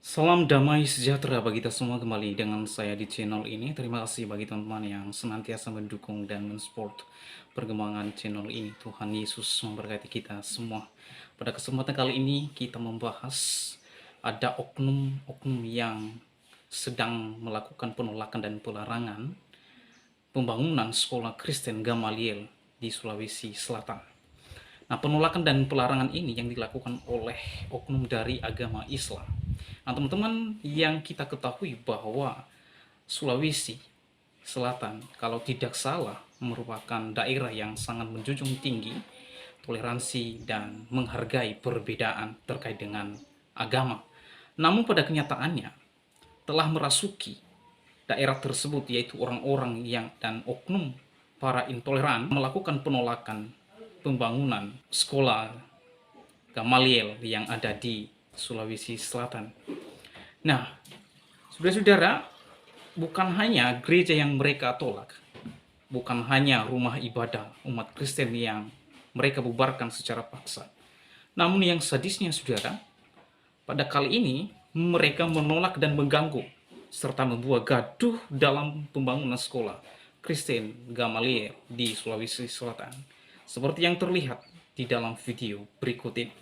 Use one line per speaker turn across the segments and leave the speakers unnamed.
Salam damai sejahtera bagi kita semua kembali dengan saya di channel ini. Terima kasih bagi teman-teman yang senantiasa mendukung dan mensupport perkembangan channel ini. Tuhan Yesus memberkati kita semua. Pada kesempatan kali ini kita membahas ada oknum-oknum yang sedang melakukan penolakan dan pelarangan pembangunan sekolah Kristen Gamaliel di Sulawesi Selatan. Nah, penolakan dan pelarangan ini yang dilakukan oleh oknum dari agama Islam. Nah, teman-teman, yang kita ketahui bahwa Sulawesi Selatan, kalau tidak salah, merupakan daerah yang sangat menjunjung tinggi toleransi dan menghargai perbedaan terkait dengan agama. Namun pada kenyataannya telah merasuki daerah tersebut, yaitu orang-orang yang dan oknum para intoleran melakukan penolakan pembangunan sekolah Gamaliel yang ada di Sulawesi Selatan. Nah, saudara-saudara, bukan hanya gereja yang mereka tolak, bukan hanya rumah ibadah umat Kristen yang mereka bubarkan secara paksa. Namun yang sadisnya, saudara, pada kali ini mereka menolak dan mengganggu serta membuat gaduh dalam pembangunan sekolah Kristen Gamaliel di Sulawesi Selatan, seperti yang terlihat di dalam video berikut ini.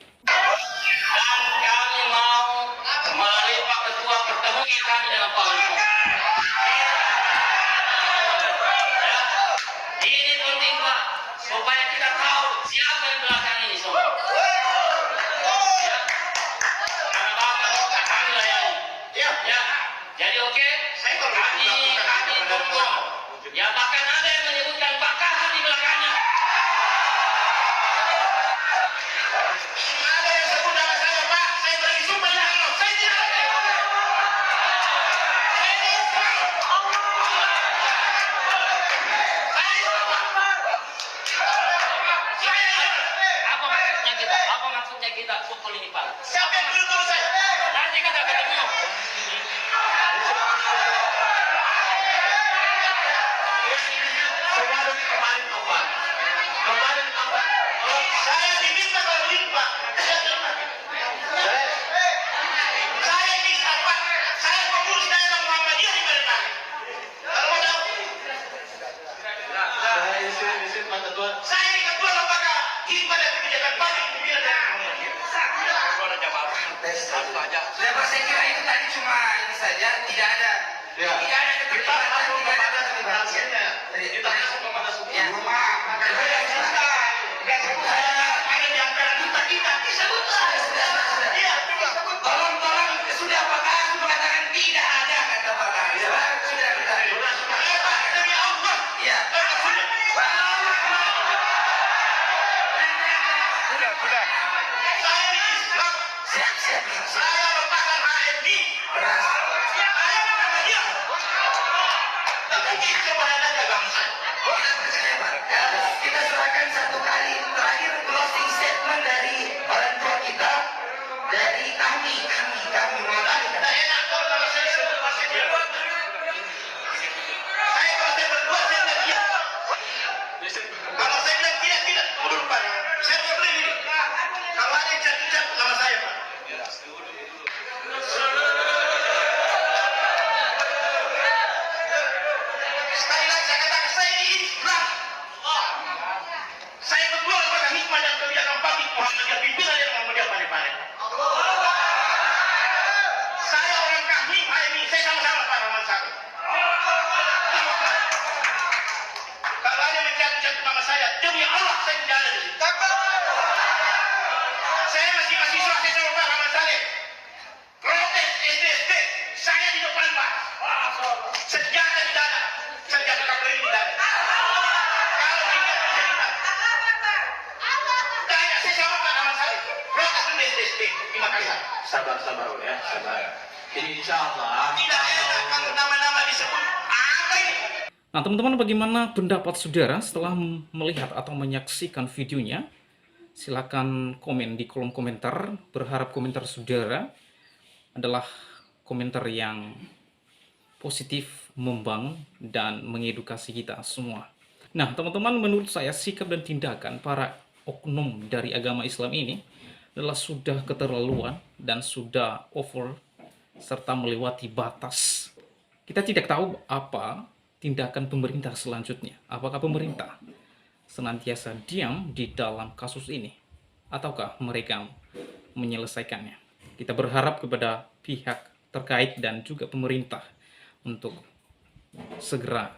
Siapa yang menuduh saya? Nanti kita ketemu. Saya diminta kalau Pak. Saya ini apa? Saya pengurus daerah Muhammadiyah di Balikpapan. Kalau mau tahu? Saya ini ketua lembaga hikmah dan kebijakan paling pimpinan daerah Muhammadiyah. Saya kira itu tadi cuma ini saja, tidak ada keterlibatan, tidak ada keterlibatan. Kita masuk kepada suku. Ya, maaf. Ada di antara kita disebut sudah. Iya, tolong sudah Pak Kasu mengatakan tidak ada kata Pak Kasu. Sudah kita. Demi Allah. Iya. Sudah. Saya di Islam. Siap. Saya letakkan HMI. Kita serahkan satu kali terakhir closing statement dari orang tua kita, dari kami mengatakan tidak enak kalau saya sebut masih dia. Saya kalau saya berdua saya tidak diam. Kalau saya bilang tidak mundur Pak. Saya tidak boleh ini. Kalau ada yang cat nama saya Pak. Sekali lagi saya katakan saya ini Islam. Saya berdua lembaga hikmah dan kebijakan publik Muhammadiyah pimpinan yang Muhammadiyah Balikpapan. Saya orang kami, HMI, saya sama-sama Pak Rahman Sakit. Kalau ada yang mencabut nama saya, demi Allah saya tidak ada di situ. Saya masih mahasiswa, saya sama Pak Rahman Sakit. Protes SDSD, saya di depan Pak. Senjata di dada, senjata kapleri di dada. Kalau tidak cerita, tanya saya sama Pak Rahman Sakit. Protes SDSD, terima kasih.
Sabar ya, sabar. Ini insya Allah
Tidak enak kalau nama-nama disebut. Apa ini?
Nah, teman-teman, bagaimana pendapat saudara setelah melihat atau menyaksikan videonya? Silakan komen di kolom komentar. Berharap komentar saudara adalah komentar yang positif, membangun, dan mengedukasi kita semua. Nah, teman-teman, menurut saya sikap dan tindakan para oknum dari agama Islam ini adalah sudah keterlaluan dan sudah over serta melewati batas. Kita tidak tahu apa tindakan pemerintah selanjutnya. Apakah pemerintah senantiasa diam di dalam kasus ini, ataukah mereka menyelesaikannya? Kita berharap kepada pihak terkait dan juga pemerintah untuk segera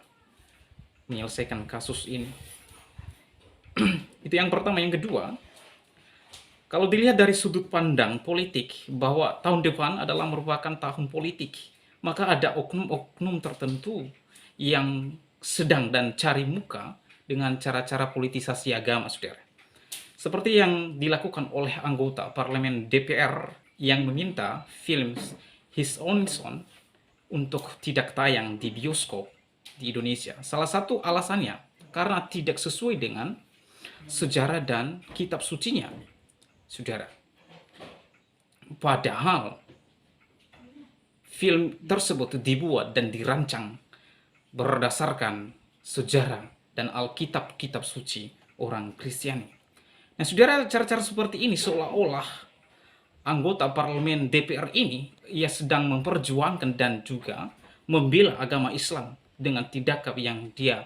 menyelesaikan kasus ini. Itu yang pertama. Yang kedua, kalau dilihat dari sudut pandang politik bahwa tahun depan adalah merupakan tahun politik, maka ada oknum-oknum tertentu yang sedang dan cari muka dengan cara-cara politisasi agama, saudara. Seperti yang dilakukan oleh anggota parlemen DPR yang meminta film His Own Son untuk tidak tayang di bioskop di Indonesia. Salah satu alasannya karena tidak sesuai dengan sejarah dan kitab sucinya, saudara. Padahal film tersebut dibuat dan dirancang berdasarkan sejarah dan Alkitab-kitab suci orang Kristiani. Nah, saudara, cara-cara seperti ini seolah-olah anggota parlemen DPR ini ia sedang memperjuangkan dan juga membela agama Islam dengan tindakan yang dia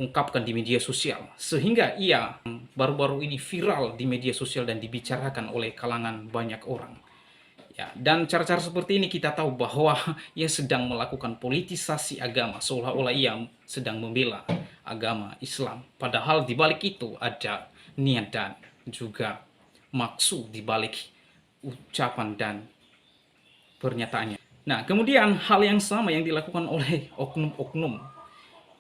ungkapkan di media sosial, sehingga ia baru-baru ini viral di media sosial dan dibicarakan oleh kalangan banyak orang. Ya, dan cara-cara seperti ini kita tahu bahwa ia sedang melakukan politisasi agama, seolah-olah ia sedang membela agama Islam. Padahal di balik itu ada niat dan juga maksud di balik ucapan dan pernyataannya. Nah, kemudian hal yang sama yang dilakukan oleh oknum-oknum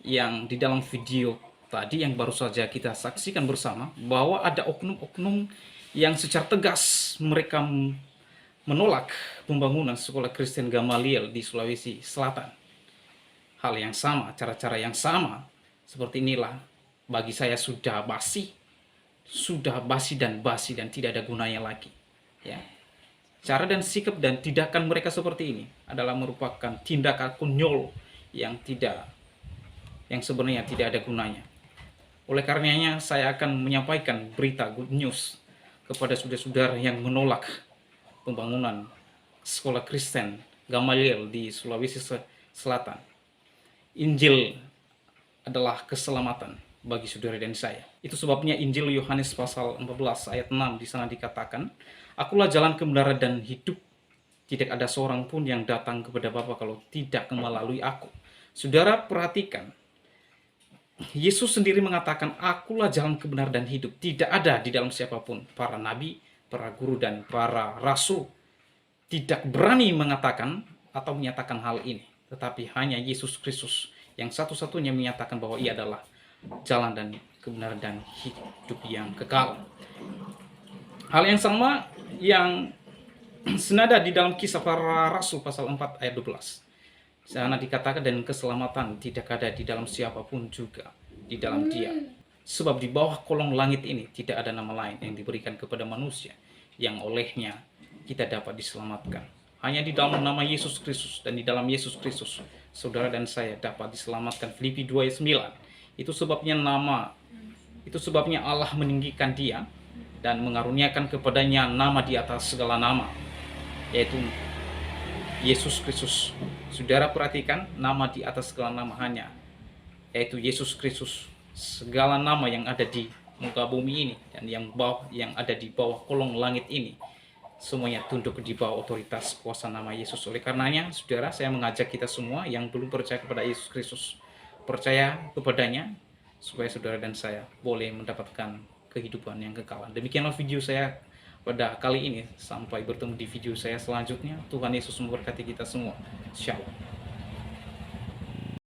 yang di dalam video tadi yang baru saja kita saksikan bersama, bahwa ada oknum-oknum yang secara tegas mereka menolak pembangunan sekolah Kristen Gamaliel di Sulawesi Selatan. Hal yang sama, cara-cara yang sama seperti inilah bagi saya sudah basi dan tidak ada gunanya lagi. Ya. Cara dan sikap dan tindakan mereka seperti ini adalah merupakan tindakan konyol yang sebenarnya tidak ada gunanya. Oleh karenanya saya akan menyampaikan berita good news kepada saudara-saudara yang menolak pembangunan sekolah Kristen Gamaliel di Sulawesi Selatan. Injil adalah keselamatan bagi saudara dan saya. Itu sebabnya Injil Yohanes pasal 14 ayat 6 di sana dikatakan, "Akulah jalan, kebenaran dan hidup. Tidak ada seorang pun yang datang kepada Bapa kalau tidak melalui aku." Saudara perhatikan, Yesus sendiri mengatakan, "Akulah jalan, kebenaran dan hidup." Tidak ada di dalam siapapun, para nabi, para guru, dan para rasul tidak berani mengatakan atau menyatakan hal ini. Tetapi hanya Yesus Kristus yang satu-satunya menyatakan bahwa ia adalah jalan dan kebenaran dan hidup yang kekal. Hal yang sama yang senada di dalam Kisah Para Rasul pasal 4 ayat 12. Sana dikatakan, "Dan keselamatan tidak ada di dalam siapapun juga di dalam Dia. Sebab di bawah kolong langit ini tidak ada nama lain yang diberikan kepada manusia yang olehnya kita dapat diselamatkan. Hanya di dalam nama Yesus Kristus, dan di dalam Yesus Kristus saudara dan saya dapat diselamatkan." Filipi 2 ayat 9. Itu sebabnya Allah meninggikan Dia dan mengaruniakan kepadanya nama di atas segala nama, yaitu Yesus Kristus. Saudara perhatikan, nama di atas segala nama hanya yaitu Yesus Kristus. Segala nama yang ada di muka bumi ini dan yang ada di bawah kolong langit ini semuanya tunduk di bawah otoritas kuasa nama Yesus. Oleh karenanya, saudara, saya mengajak kita semua yang belum percaya kepada Yesus Kristus, percaya kepadanya supaya saudara dan saya boleh mendapatkan kehidupan yang kekal. Demikianlah video saya pada kali ini. Sampai bertemu di video saya selanjutnya. Tuhan Yesus memberkati kita semua. Shalom.